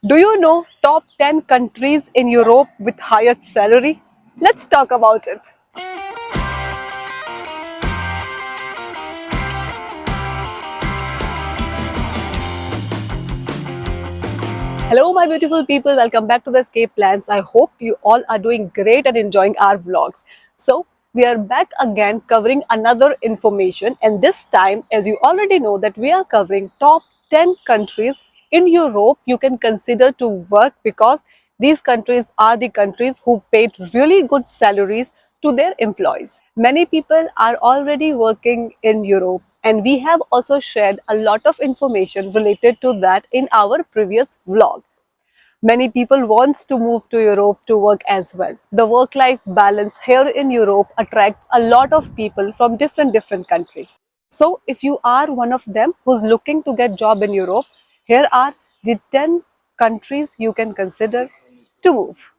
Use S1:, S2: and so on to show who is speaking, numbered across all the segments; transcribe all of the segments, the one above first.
S1: Do you know top 10 countries in Europe with highest salary? Let's talk about it. Hello, my beautiful people. Welcome back to the Escape Plans. I hope you all are doing great and enjoying our vlogs. So, we are back again covering another information, and this time, as you already know, that we are covering top 10 countries in Europe you can consider to work because these countries are the countries who paid really good salaries to their employees. Many people are already working in Europe, and we have also shared a lot of information related to that in our previous vlog. Many people wants to move to Europe to work as well. The work-life balance here in Europe attracts a lot of people from different countries. So if you are one of them who's looking to get job in Europe, here are the 10 countries you can consider to move.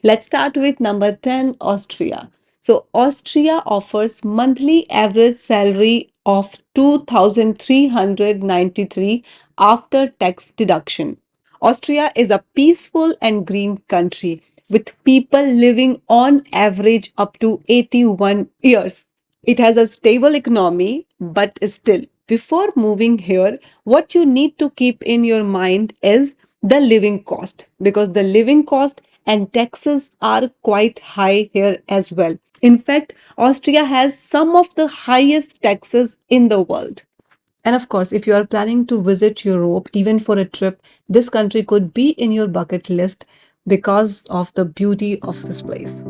S1: Let's start with number 10, Austria. So, Austria offers monthly average salary of 2,393 after tax deduction. Austria is a peaceful and green country with people living on average up to 81 years. It has a stable economy, but still, before moving here, what you need to keep in your mind is the living cost because the living cost and taxes are quite high here as well. In fact, Austria has some of the highest taxes in the world. And of course, if you are planning to visit Europe, even for a trip, this country could be in your bucket list because of the beauty of this place.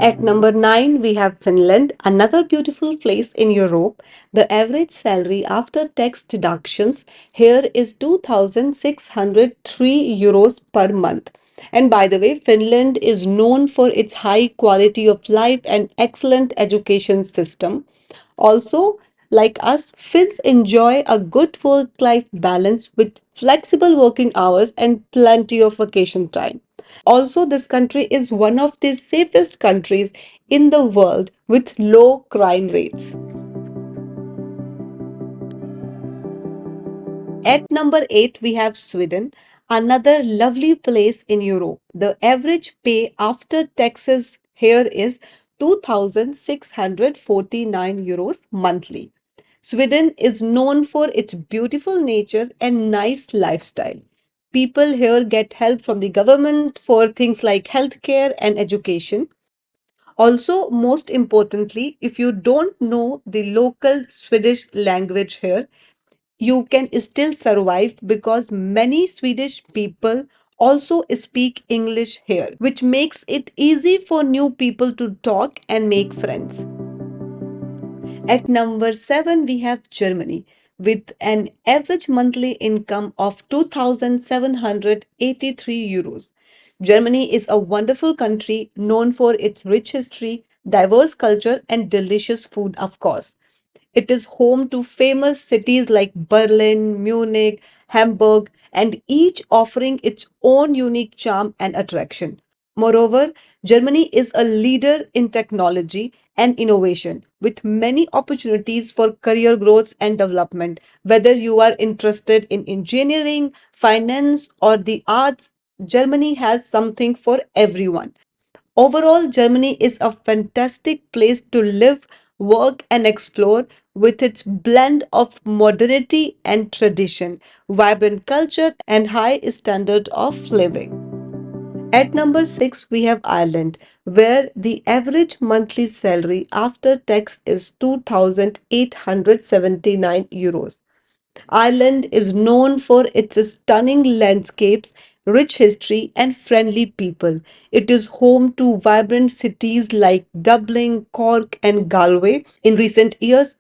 S1: At number 9, we have Finland, another beautiful place in Europe. The average salary after tax deductions here is 2,603 euros per month. And by the way, Finland is known for its high quality of life and excellent education system. Also, like us, Finns enjoy a good work life balance with flexible working hours and plenty of vacation time. Also, this country is one of the safest countries in the world with low crime rates. At number 8, we have Sweden, another lovely place in Europe. The average pay after taxes here is 2,649 euros monthly. Sweden is known for its beautiful nature and nice lifestyle. People here get help from the government for things like healthcare and education. Also, most importantly, if you don't know the local Swedish language here, you can still survive because many Swedish people also speak English here, which makes it easy for new people to talk and make friends. At number 7, we have Germany with an average monthly income of 2,783 euros. Germany is a wonderful country known for its rich history, diverse culture, and delicious food, of course. It is home to famous cities like Berlin, Munich, Hamburg, and each offering its own unique charm and attraction. Moreover, Germany is a leader in technology and innovation with many opportunities for career growth and development. Whether you are interested in engineering, finance, or the arts, Germany has something for everyone. Overall, Germany is a fantastic place to live, work, and explore with its blend of modernity and tradition, vibrant culture, and high standard of living. At number 6, we have Ireland, where the average monthly salary after tax is 2,879 euros. Ireland is known for its stunning landscapes, rich history, and friendly people. It is home to vibrant cities like Dublin, Cork, and Galway. In recent years,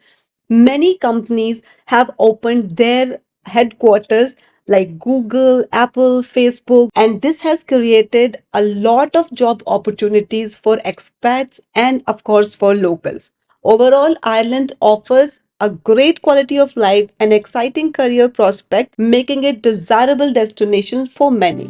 S1: many companies have opened their headquarters like Google, Apple, Facebook, and this has created a lot of job opportunities for expats and, of course, for locals. Overall, Ireland offers a great quality of life and exciting career prospects, making it desirable destination for many.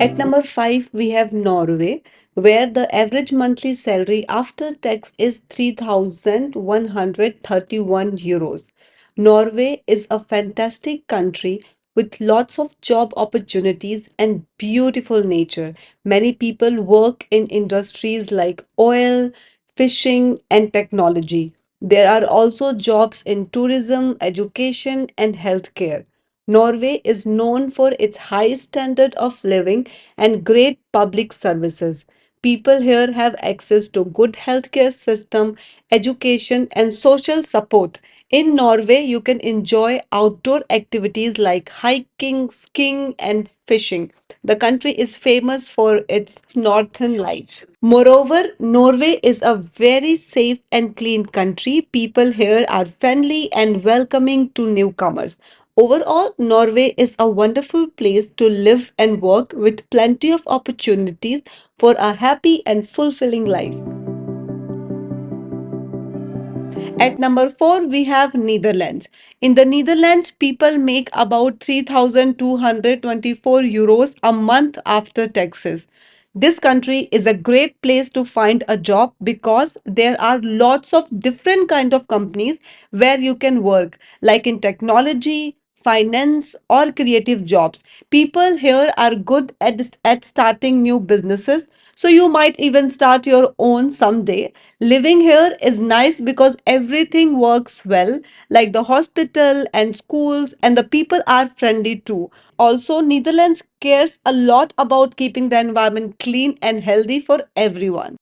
S1: At number 5, we have Norway, where the average monthly salary after tax is 3,131 euros. Norway is a fantastic country with lots of job opportunities and beautiful nature. Many people work in industries like oil, fishing, and technology. There are also jobs in tourism, education, and healthcare. Norway is known for its high standard of living and great public services. People here have access to good healthcare system, education, and social support. In Norway, you can enjoy outdoor activities like hiking, skiing, and fishing. The country is famous for its northern lights. Moreover, Norway is a very safe and clean country. People here are friendly and welcoming to newcomers. Overall, Norway is a wonderful place to live and work with plenty of opportunities for a happy and fulfilling life. At number 4, we have Netherlands. In the Netherlands, people make about 3,224 euros a month after taxes. This country is a great place to find a job because there are lots of different kind of companies where you can work, like in technology, finance, or creative jobs. People here are good at starting new businesses, so you might even start your own someday. Living here is nice because everything works well, like the hospital and schools, and the people are friendly too. Also, Netherlands cares a lot about keeping the environment clean and healthy for everyone.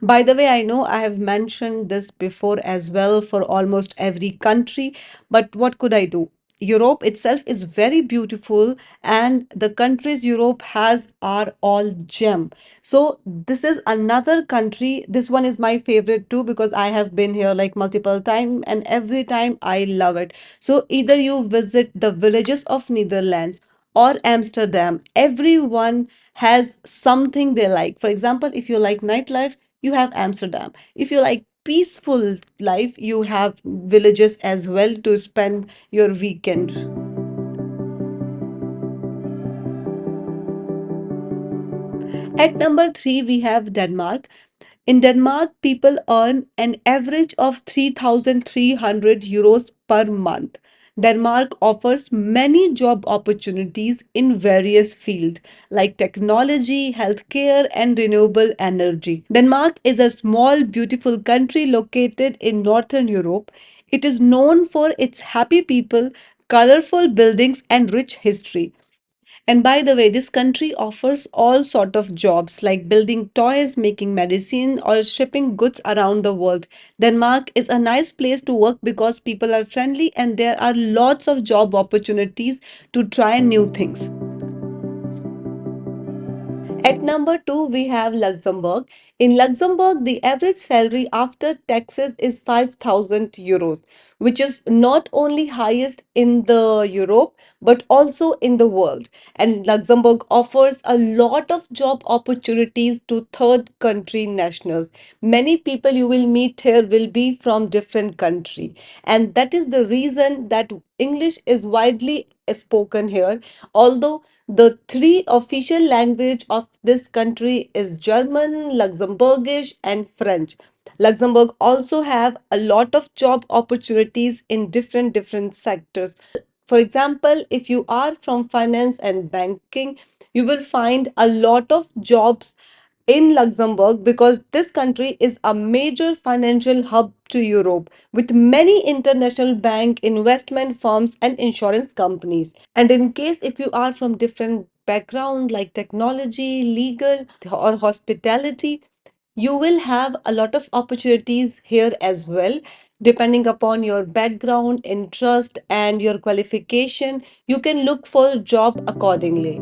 S1: By the way, I know I have mentioned this before as well for almost every country, but what could I do? Europe itself is very beautiful, and the countries Europe has are all gem. So this is another country. This one is my favorite too because I have been here like multiple time, and every time I love it. So either you visit the villages of Netherlands or Amsterdam, everyone has something they like. For example, if you like nightlife, you have Amsterdam. If you like peaceful life, you have villages as well to spend your weekend. At number 3, we have Denmark. In Denmark, people earn an average of 3,300 euros per month. Denmark offers many job opportunities in various fields like technology, healthcare, and renewable energy. Denmark is a small, beautiful country located in Northern Europe. It is known for its happy people, colorful buildings, and rich history. And by the way, this country offers all sort of jobs like building toys, making medicine, or shipping goods around the world. Denmark is a nice place to work because people are friendly and there are lots of job opportunities to try new things. At number 2, we have Luxembourg. In Luxembourg, the average salary after taxes is 5,000 euros, which is not only highest in the Europe but also in the world. And Luxembourg offers a lot of job opportunities to third country nationals. Many people you will meet here will be from different country, and that is the reason that English is widely spoken here. Although the three official language of this country is German, Luxembourgish, and French. Luxembourg also have a lot of job opportunities in different sectors. For example, if you are from finance and banking, you will find a lot of jobs in Luxembourg because this country is a major financial hub to Europe with many international bank investment firms and insurance companies. And in case if you are from different background like technology, legal or hospitality, you will have a lot of opportunities here as well. Depending upon your background, interest, and your qualification, you can look for a job accordingly.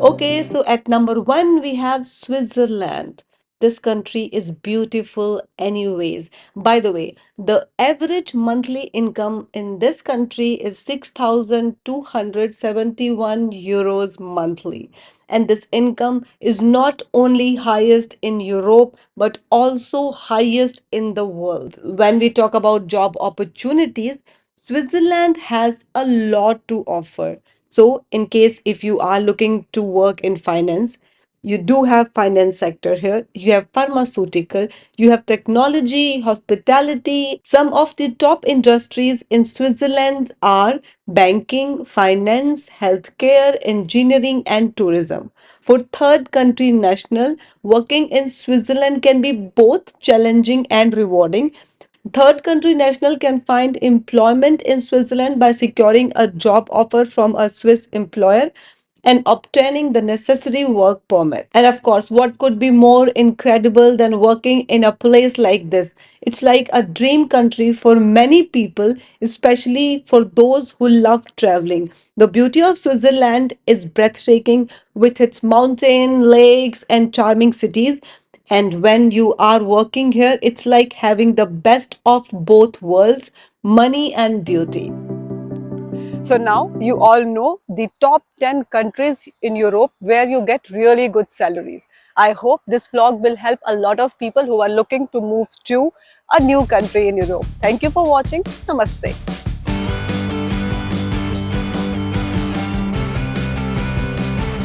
S1: Okay, so at number 1, we have Switzerland. This country is beautiful, anyways. By the way, the average monthly income in this country is 6,271 euros monthly. And this income is not only highest in Europe but also highest in the world. When we talk about job opportunities, Switzerland has a lot to offer. So, in case if you are looking to work in finance, You do have finance sector here, you have pharmaceutical, you have technology, hospitality. Some of the top industries in Switzerland are banking, finance, healthcare, engineering, and tourism. For third country national, working in Switzerland can be both challenging and rewarding. Third country national can find employment in Switzerland by securing a job offer from a Swiss employer and obtaining the necessary work permit. And of course, what could be more incredible than working in a place like this? It's like a dream country for many people, especially for those who love traveling. The beauty of Switzerland is breathtaking with its mountain, lakes, and charming cities. And when you are working here, it's like having the best of both worlds, money and beauty. So now you all know the top 10 countries in Europe where you get really good salaries. I hope this vlog will help a lot of people who are looking to move to a new country in Europe. Thank you for watching. Namaste.